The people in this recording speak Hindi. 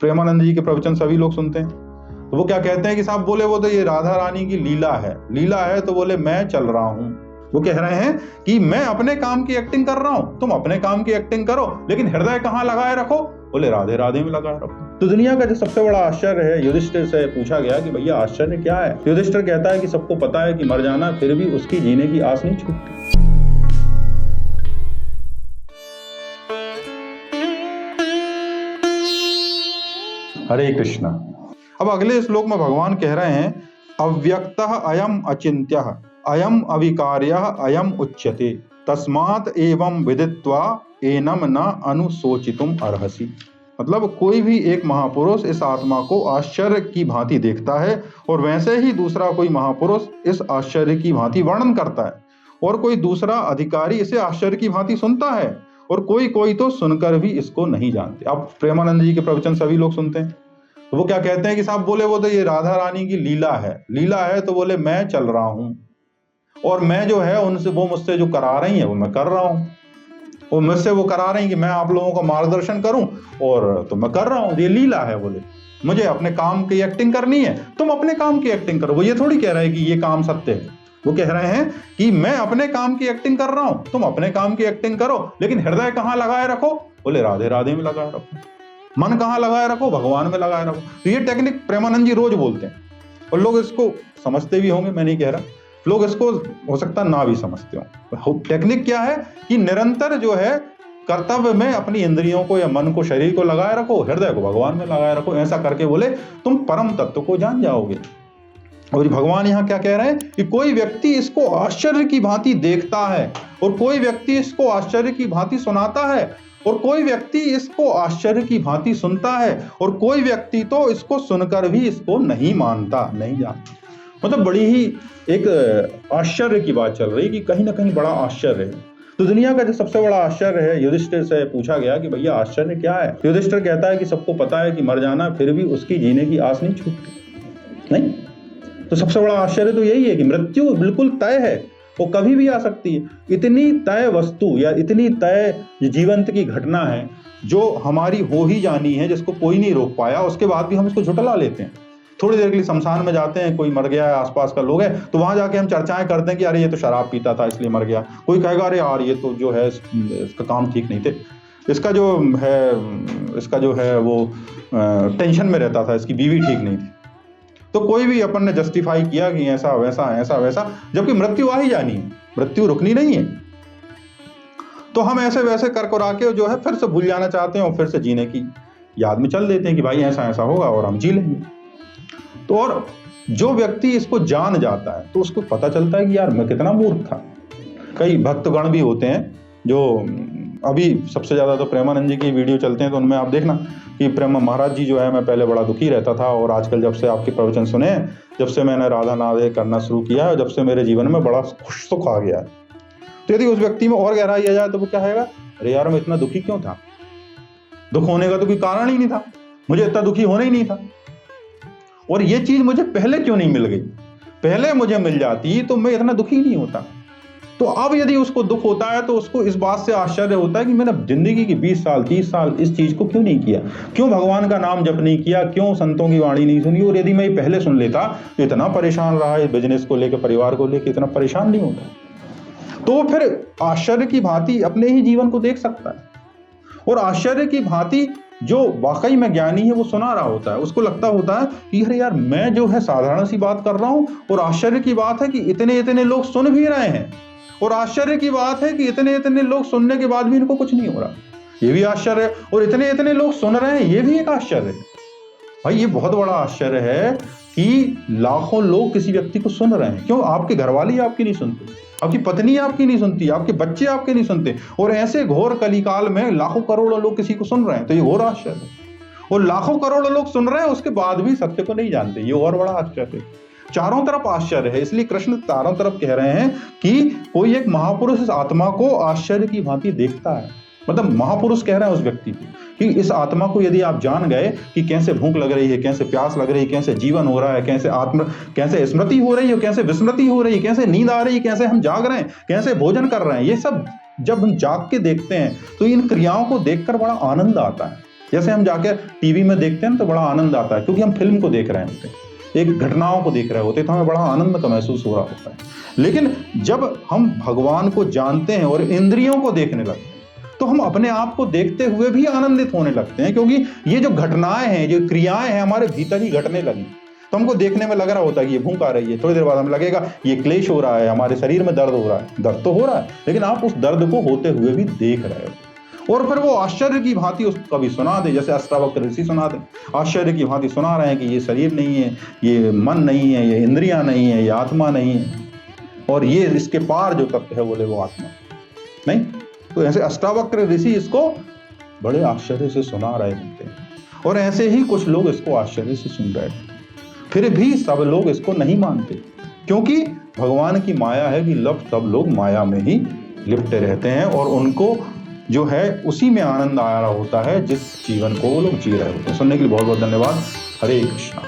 प्रेमानंद जी के प्रवचन सभी लोग सुनते हैं, तो वो क्या कहते हैं कि साहब बोले वो तो ये राधा रानी की लीला है, लीला है तो बोले मैं चल रहा हूं। वो कह रहे हैं कि मैं अपने काम की एक्टिंग कर रहा हूं, तुम अपने काम की एक्टिंग करो, लेकिन हृदय कहां लगाए रखो? बोले राधे राधे में लगाए रखो। तो दुनिया का जो सबसे बड़ा आश्चर्य है, युधिष्ठिर से पूछा गया कि भैया आश्चर्य क्या है? युधिष्ठिर कहता है कि सबको पता है कि मर जाना, फिर भी उसकी जीने की आस नहीं छूटती। हरे कृष्णा। अब अगले श्लोक में भगवान कह रहे हैं, अव्यक्तः अयम अचिन्त्यः अयम अविकार्यः अयम उच्यते तस्मात् एवं विदित्वा एनम न अनुशोचितुम अर्हसि। मतलब कोई भी एक महापुरुष इस आत्मा को आश्चर्य की भांति देखता है और वैसे ही दूसरा कोई महापुरुष इस आश्चर्य की भांति वर्णन करता है, और कोई दूसरा अधिकारी इसे आश्चर्य की भांति सुनता है, और कोई तो सुनकर भी इसको नहीं जानते। अब प्रेमानंद जी के प्रवचन सभी लोग सुनते हैं, तो वो क्या कहते हैं कि साहब बोले वो तो ये राधा रानी की लीला है, लीला है तो बोले मैं चल रहा हूं, और मैं जो है उनसे, वो मुझसे जो करा रही है वो मैं कर रहा हूं, वो मुझसे वो करा रही कि मैं आप लोगों का मार्गदर्शन करूं, और तो मैं कर रहा हूं, ये लीला है। बोले मुझे अपने काम की एक्टिंग करनी है, तुम अपने काम की एक्टिंग करो। वो ये थोड़ी कह रहे हैं कि ये काम सत्य है, वो कह रहे हैं कि मैं अपने काम की एक्टिंग कर रहा हूं, तुम अपने काम की एक्टिंग करो, लेकिन हृदय कहां लगाए रखो? बोले राधे राधे में लगाए रखो। मन कहां लगाए रखो? भगवान में लगाए रखो। तो ये टेक्निक प्रेमानंद जी रोज बोलते हैं, और लोग इसको समझते भी होंगे, मैं नहीं कह रहा, लोग इसको हो सकता ना भी समझते हो। टेक्निक क्या है कि निरंतर जो है कर्तव्य में अपनी इंद्रियों को या मन को, शरीर को लगाए रखो, हृदय को भगवान में लगाए रखो। ऐसा करके बोले तुम परम तत्व को जान जाओगे। और भगवान यहाँ क्या कह रहे हैं कि कोई व्यक्ति इसको आश्चर्य की भांति देखता है, और कोई व्यक्ति इसको आश्चर्य की भांति सुनाता है, और कोई व्यक्ति इसको आश्चर्य की भांति सुनता है, और कोई व्यक्ति तो इसको सुनकर भी इसको नहीं मानता, नहीं जानता। मतलब बड़ी ही एक आश्चर्य की बात चल रही कि कहीं ना कहीं बड़ा आश्चर्य है। तो दुनिया का जो सबसे बड़ा आश्चर्य है, युधिष्ठिर से पूछा गया कि भैया आश्चर्य क्या है? युधिष्ठिर कहता है कि सबको पता है कि मर जाना, फिर भी उसकी जीने की आस नहीं छूटती। नहीं, तो सबसे बड़ा आश्चर्य तो यही है कि मृत्यु बिल्कुल तय है, वो कभी भी आ सकती है। इतनी तय वस्तु या इतनी तय जीवंत की घटना है जो हमारी हो ही जानी है, जिसको कोई नहीं रोक पाया, उसके बाद भी हम इसको झुठला लेते हैं। थोड़ी देर के लिए शमशान में जाते हैं, कोई मर गया है, आसपास का लोग है, तो वहां जाके हम चर्चाएं करते हैं कि अरे ये तो शराब पीता था इसलिए मर गया। कोई कहेगा अरे यार ये तो जो है इसका काम ठीक नहीं थे, इसका जो है वो टेंशन में रहता था, इसकी बीवी ठीक नहीं थी। तो कोई भी अपन ने जस्टिफाई किया कि ऐसा वैसा, जबकि मृत्यु आ ही जानी है, मृत्यु रुकनी नहीं है। तो हम ऐसे वैसे कर करा के जो है फिर से भूल जाना चाहते हैं, और फिर से जीने की याद में चल देते हैं कि भाई ऐसा होगा और हम जी लेंगे। तो और जो व्यक्ति इसको जान जाता है तो उसको पता चलता है कि यार मैं कितना मूर्ख था। कई भक्तगण भी होते हैं जो, अभी सबसे ज्यादा तो प्रेमानंद जी की वीडियो चलते हैं, तो उनमें आप देखना कि प्रेमा महाराज जी जो है, मैं पहले बड़ा दुखी रहता था, और आजकल जब से आपके प्रवचन सुने, जब से मैंने राधा नादे करना शुरू किया है, जब से मेरे जीवन में बड़ा खुश सुख आ गया है। तो यदि उस व्यक्ति में और गहराई आ जाए तो वो क्या कहेगा, अरे यार मैं इतना दुखी क्यों था? दुख होने का तो कोई कारण ही नहीं था, मुझे इतना दुखी होना ही नहीं था, और ये चीज मुझे पहले क्यों नहीं मिल गई? पहले मुझे मिल जाती तो मैं इतना दुखी नहीं होता। तो अब यदि उसको दुख होता है तो उसको इस बात से आश्चर्य होता है कि मैंने जिंदगी की 20 साल 30 साल इस चीज को क्यों नहीं किया, क्यों भगवान का नाम जप नहीं किया, क्यों संतों की वाणी नहीं सुनी, और यदि मैं पहले सुन लेता तो इतना परेशान रहा, इस बिजनेस को लेकर, परिवार को लेकर इतना परेशान नहीं होता। तो फिर आश्चर्य की भांति अपने ही जीवन को देख सकता है, और आश्चर्य की भांति जो वाकई में ज्ञानी है वो सुना रहा होता है, उसको लगता होता है कि अरे यार मैं जो है साधारण सी बात कर रहा हूं, और आश्चर्य की बात है कि इतने लोग सुन भी रहे हैं, और आश्चर्य की बात है कि इतने लोग सुनने के बाद भी इनको कुछ नहीं हो रहा, ये भी आश्चर्य है। और इतने लोग सुन रहे हैं, ये भी एक आश्चर्य है। भाई ये बहुत बड़ा आश्चर्य है कि लाखों लोग किसी व्यक्ति को सुन रहे हैं। क्यों? आपके घरवाली आपकी नहीं सुनते, आपकी पत्नी आपकी नहीं सुनती, आपके बच्चे आपके नहीं सुनते, और ऐसे घोर कलिकाल में लाखों करोड़ों लोग किसी को सुन रहे हैं, तो ये घोर आश्चर्य है। और लाखों करोड़ों लोग सुन रहे हैं, उसके बाद भी सत्य को नहीं जानते, ये और बड़ा आश्चर्य है। चारों तरफ आश्चर्य है, इसलिए कृष्ण चारों तरफ कह रहे हैं कि कोई एक महापुरुष इस आत्मा को आश्चर्य की भांति देखता है। मतलब महापुरुष कह रहे हैं उस व्यक्ति को कि इस आत्मा को यदि आप जान गए कि कैसे भूख लग रही है, कैसे प्यास लग रही है, कैसे जीवन हो रहा है, कैसे स्मृति हो रही है, कैसे विस्मृति हो रही है, कैसे नींद आ रही है, कैसे हम जाग रहे हैं, कैसे भोजन कर रहे हैं, ये सब जब हम जाग के देखते हैं तो इन क्रियाओं को देखकर बड़ा आनंद आता है। जैसे हम जाकर टीवी में देखते हैं तो बड़ा आनंद आता है, क्योंकि हम फिल्म को देख रहे होते हैं, एक घटनाओं को देख रहे होते हैं, तो हमें बड़ा आनंद का महसूस हो रहा होता है। लेकिन जब हम भगवान को जानते हैं और इंद्रियों को देखने लगते हैं, तो हम अपने आप को देखते हुए भी आनंदित होने लगते हैं, क्योंकि ये जो घटनाएं हैं, जो क्रियाएं हैं, हमारे भीतर ही घटने लगी। तो हमको देखने में लग रहा होता है कि ये भूख आ रही है, थोड़ी देर बाद हमें लगेगा ये क्लेश हो रहा है, हमारे शरीर में दर्द हो रहा है। दर्द तो हो रहा है, लेकिन आप उस दर्द को होते हुए भी देख रहे हो। और फिर वो आश्चर्य की भांति उसको कभी सुना दे, जैसे अष्टावक्र ऋषि सुना दे, आश्चर्य की भांति सुना रहे हैं कि ये शरीर नहीं है, ये मन नहीं है, ये इंद्रियां नहीं है, ये आत्मा नहीं है, और ये इसके पार जो तत्व है बोले वो आत्मा नहीं। तो ऐसे अष्टावक्र ऋषि इसको बड़े आश्चर्य से सुना रहे होते हैं, और ऐसे ही कुछ लोग इसको आश्चर्य से सुन रहे हैं। फिर भी सब लोग इसको नहीं मानते, क्योंकि भगवान की माया है कि सब लोग माया में ही लिपटे रहते हैं, और उनको जो है उसी में आनंद आ रहा होता है जिस जीवन को वो लोग जी रहे होते हैं। सुनने के लिए बहुत बहुत धन्यवाद। हरे कृष्णा।